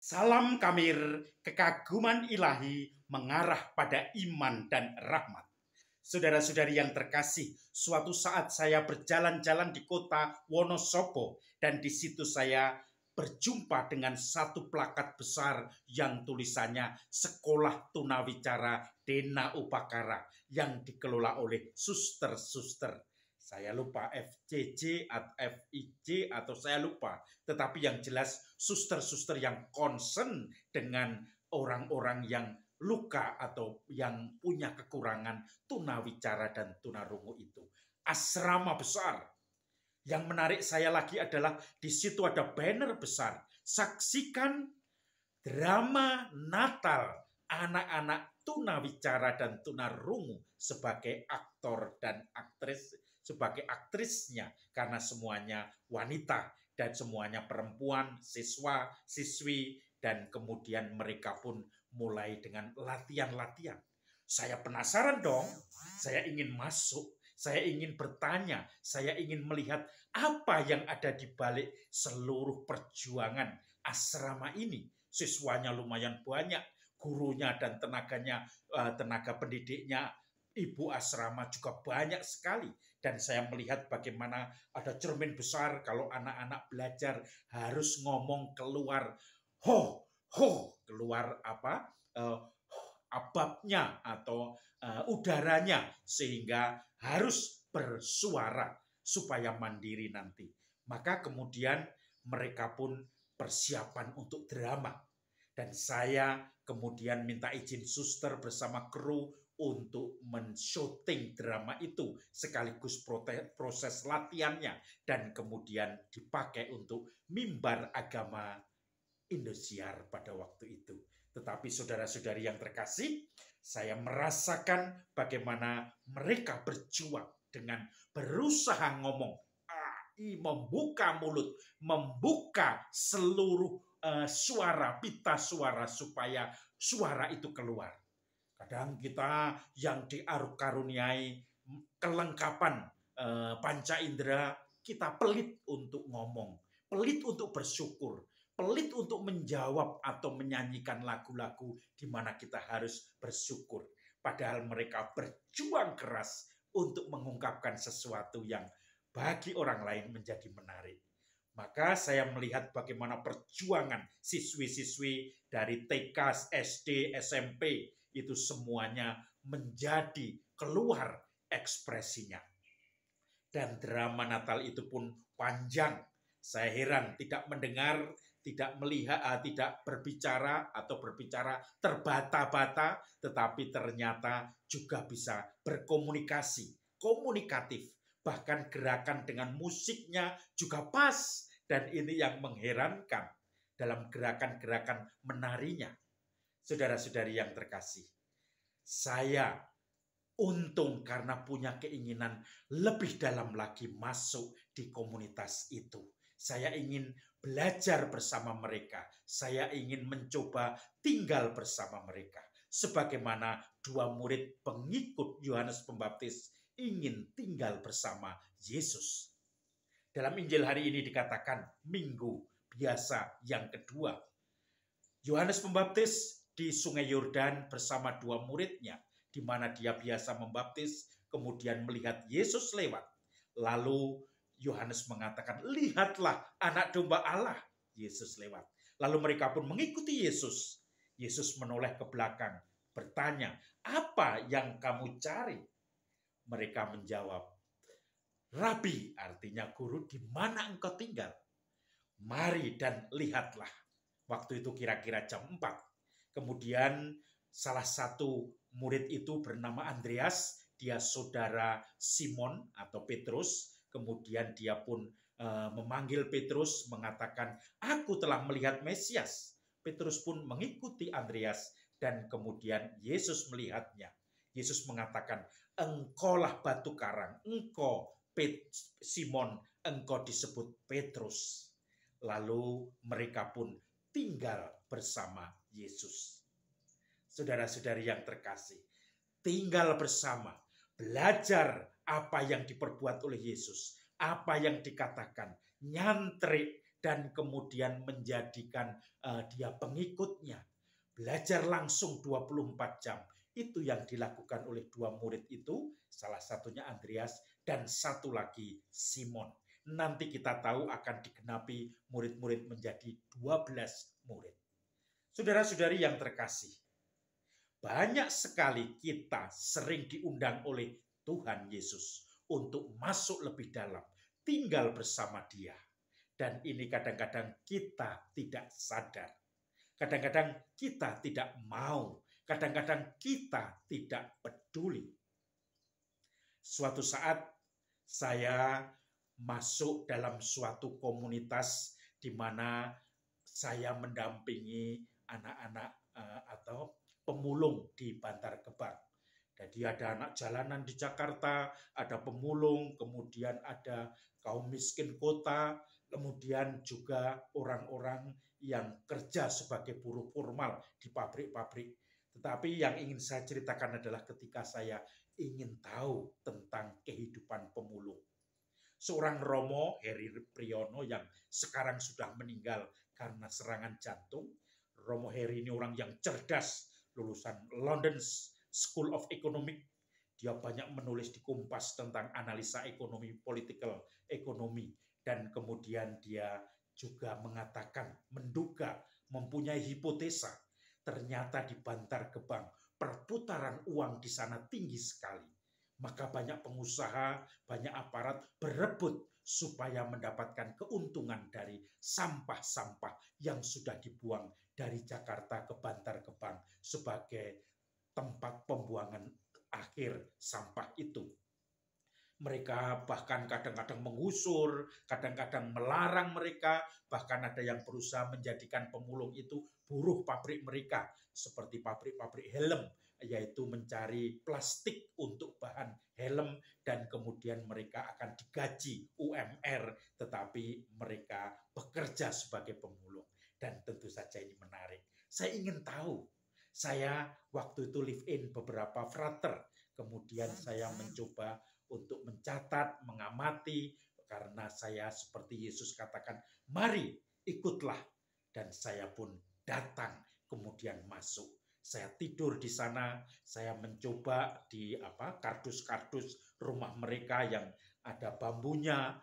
Salam Kamir, kekaguman ilahi mengarah pada iman dan rahmat. Saudara-saudari yang terkasih, suatu saat saya berjalan-jalan di kota Wonosobo dan di situ saya berjumpa dengan satu plakat besar yang tulisannya Sekolah Tunawicara Dena Upakara yang dikelola oleh suster-suster. Saya lupa FCJ atau FIJ atau saya lupa. Tetapi yang jelas suster-suster yang concern dengan orang-orang yang luka atau yang punya kekurangan tunawicara dan tunarungu itu. Asrama besar. Yang menarik saya lagi adalah di situ ada banner besar. Saksikan drama Natal anak-anak tunawicara dan tunarungu sebagai aktor dan aktris, sebagai aktrisnya, karena semuanya wanita dan semuanya perempuan, siswa, siswi, dan kemudian mereka pun mulai dengan latihan-latihan. Saya penasaran dong, saya ingin masuk, saya ingin bertanya, saya ingin melihat apa yang ada di balik seluruh perjuangan asrama ini. Siswanya lumayan banyak, gurunya dan tenaga pendidiknya, ibu asrama juga banyak sekali. Dan saya melihat bagaimana ada cermin besar kalau anak-anak belajar harus ngomong keluar ho, keluar apa? Ababnya atau udaranya sehingga harus bersuara supaya mandiri nanti. Maka kemudian mereka pun persiapan untuk drama. Dan saya kemudian minta izin suster bersama kru untuk men-syuting drama itu sekaligus proses latihannya dan kemudian dipakai untuk mimbar agama Indosiar pada waktu itu. Tetapi saudara-saudari yang terkasih, saya merasakan bagaimana mereka berjuang dengan berusaha ngomong, membuka mulut, membuka seluruh suara, pita suara supaya suara itu keluar. Kadang kita yang dikaruniai kelengkapan panca indera, kita pelit untuk ngomong, pelit untuk bersyukur, pelit untuk menjawab atau menyanyikan lagu-lagu di mana kita harus bersyukur. Padahal mereka berjuang keras untuk mengungkapkan sesuatu yang bagi orang lain menjadi menarik. Maka saya melihat bagaimana perjuangan siswi-siswi dari TK, SD, SMP itu semuanya menjadi keluar ekspresinya. Dan drama Natal itu pun panjang. Saya heran tidak mendengar, tidak melihat, tidak berbicara atau berbicara terbata-bata, tetapi ternyata juga bisa berkomunikasi, komunikatif. Bahkan gerakan dengan musiknya juga pas. Dan ini yang mengherankan dalam gerakan-gerakan menarinya. Saudara-saudari yang terkasih, saya untung karena punya keinginan lebih dalam lagi masuk di komunitas itu. Saya ingin belajar bersama mereka. Saya ingin mencoba tinggal bersama mereka. Sebagaimana dua murid pengikut Yohanes Pembaptis ingin tinggal bersama Yesus. Dalam Injil hari ini dikatakan minggu biasa yang kedua. Yohanes Pembaptis di Sungai Yordan bersama dua muridnya, di mana dia biasa membaptis, kemudian melihat Yesus lewat. Lalu Yohanes mengatakan, lihatlah anak domba Allah. Yesus lewat. Lalu mereka pun mengikuti Yesus. Yesus menoleh ke belakang, bertanya, apa yang kamu cari? Mereka menjawab, Rabi, artinya guru, di mana engkau tinggal? Mari dan lihatlah. Waktu itu kira-kira jam 4. Kemudian salah satu murid itu bernama Andreas, dia saudara Simon atau Petrus. Kemudian dia pun memanggil Petrus, mengatakan, aku telah melihat Mesias. Petrus pun mengikuti Andreas dan kemudian Yesus melihatnya. Yesus mengatakan, engkaulah batu karang, engkau Simon, engkau disebut Petrus. Lalu mereka pun tinggal bersama Yesus. Saudara-saudari yang terkasih, tinggal bersama, belajar apa yang diperbuat oleh Yesus, apa yang dikatakan, nyantrik dan kemudian menjadikan dia pengikutnya. Belajar langsung 24 jam. Itu yang dilakukan oleh dua murid itu, salah satunya Andreas dan satu lagi Simon. Nanti kita tahu akan digenapi murid-murid menjadi 12 murid. Saudara-saudari yang terkasih, banyak sekali kita sering diundang oleh Tuhan Yesus untuk masuk lebih dalam, tinggal bersama Dia. Dan ini kadang-kadang kita tidak sadar. Kadang-kadang kita tidak mau. Kadang-kadang kita tidak peduli. Suatu saat saya masuk dalam suatu komunitas di mana saya mendampingi anak-anak atau pemulung di Bantar Gebang. Jadi ada anak jalanan di Jakarta, ada pemulung, kemudian ada kaum miskin kota, kemudian juga orang-orang yang kerja sebagai buruh formal di pabrik-pabrik. Tetapi yang ingin saya ceritakan adalah ketika saya ingin tahu tentang kehidupan pemulung. Seorang Romo Heri Priyono yang sekarang sudah meninggal karena serangan jantung. Romo Heri ini orang yang cerdas, lulusan London School of Economics. Dia banyak menulis di Kompas tentang analisa ekonomi, political ekonomi. Dan kemudian dia juga mengatakan, menduga, mempunyai hipotesa. Ternyata di Bantar Gebang, perputaran uang di sana tinggi sekali. Maka banyak pengusaha, banyak aparat berebut supaya mendapatkan keuntungan dari sampah-sampah yang sudah dibuang dari Jakarta ke Bantar Gebang sebagai tempat pembuangan akhir sampah itu. Mereka bahkan kadang-kadang mengusur, kadang-kadang melarang mereka, bahkan ada yang berusaha menjadikan pemulung itu buruh pabrik mereka, seperti pabrik-pabrik helm, yaitu mencari plastik untuk bahan helm, dan kemudian mereka akan digaji UMR, tetapi mereka bekerja sebagai pemulung. Dan tentu saja ini menarik. Saya ingin tahu. Saya waktu itu live in beberapa frater, kemudian saya mencoba untuk mencatat, mengamati, karena saya seperti Yesus katakan, mari ikutlah. Dan saya pun datang, kemudian masuk. Saya tidur di sana, saya mencoba di kardus-kardus rumah mereka yang ada bambunya,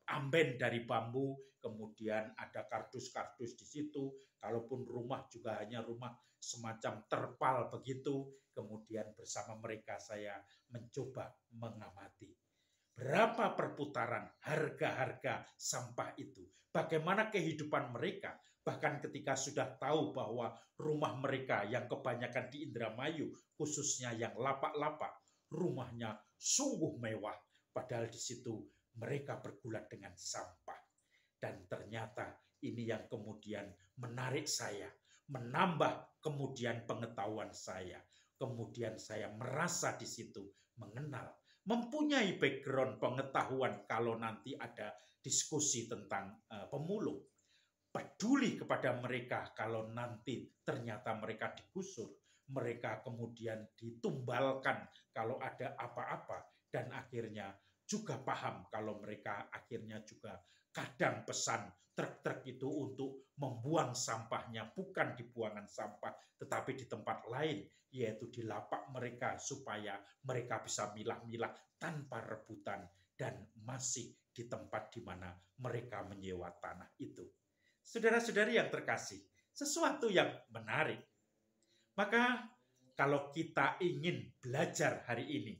amben dari bambu, kemudian ada kardus-kardus di situ. Kalaupun rumah juga hanya rumah semacam terpal begitu, kemudian bersama mereka saya mencoba mengamati. Berapa perputaran harga-harga sampah itu? Bagaimana kehidupan mereka? Bahkan ketika sudah tahu bahwa rumah mereka yang kebanyakan di Indramayu, khususnya yang lapak-lapak, rumahnya sungguh mewah. Padahal di situ mereka bergulat dengan sampah. Dan ternyata ini yang kemudian menarik saya, menambah kemudian pengetahuan saya. Kemudian saya merasa di situ mengenal, mempunyai background pengetahuan kalau nanti ada diskusi tentang pemulung. Peduli kepada mereka kalau nanti ternyata mereka digusur, mereka kemudian ditumbalkan kalau ada apa-apa, dan akhirnya juga paham kalau mereka akhirnya juga kadang pesan truk-truk itu untuk membuang sampahnya bukan di buangan sampah tetapi di tempat lain, yaitu di lapak mereka, supaya mereka bisa milah-milah tanpa rebutan dan masih di tempat di mana mereka menyewa tanah itu. Saudara-saudari yang terkasih, sesuatu yang menarik. Maka kalau kita ingin belajar hari ini,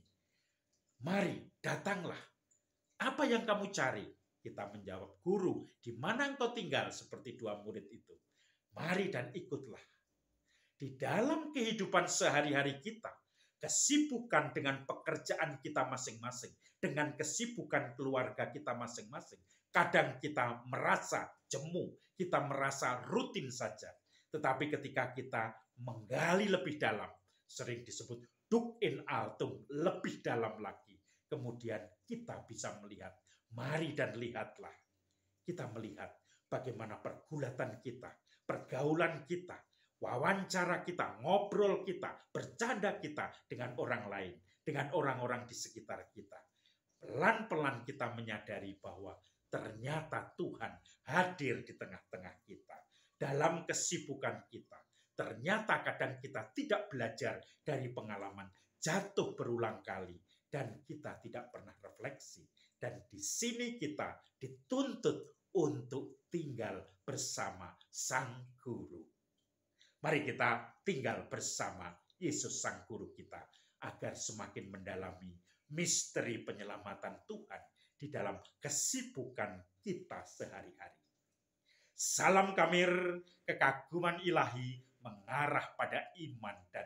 mari datanglah. Apa yang kamu cari? Kita menjawab, guru, di mana engkau tinggal? Seperti dua murid itu. Mari dan ikutlah. Di dalam kehidupan sehari-hari kita, kesibukan dengan pekerjaan kita masing-masing, dengan kesibukan keluarga kita masing-masing, kadang kita merasa jemu, kita merasa rutin saja. Tetapi ketika kita menggali lebih dalam, sering disebut dug in altum, lebih dalam lagi, kemudian kita bisa melihat, mari dan lihatlah. Kita melihat bagaimana pergulatan kita, pergaulan kita, wawancara kita, ngobrol kita, bercanda kita dengan orang lain, dengan orang-orang di sekitar kita. Pelan-pelan kita menyadari bahwa ternyata Tuhan hadir di tengah-tengah kita. Dalam kesibukan kita, ternyata kadang kita tidak belajar dari pengalaman jatuh berulang kali, dan kita tidak pernah refleksi. Dan di sini kita dituntut untuk tinggal bersama Sang Guru. Mari kita tinggal bersama Yesus Sang Guru kita, agar semakin mendalami misteri penyelamatan Tuhan di dalam kesibukan kita sehari-hari. Salam Kamir, kekaguman ilahi mengarah pada iman dan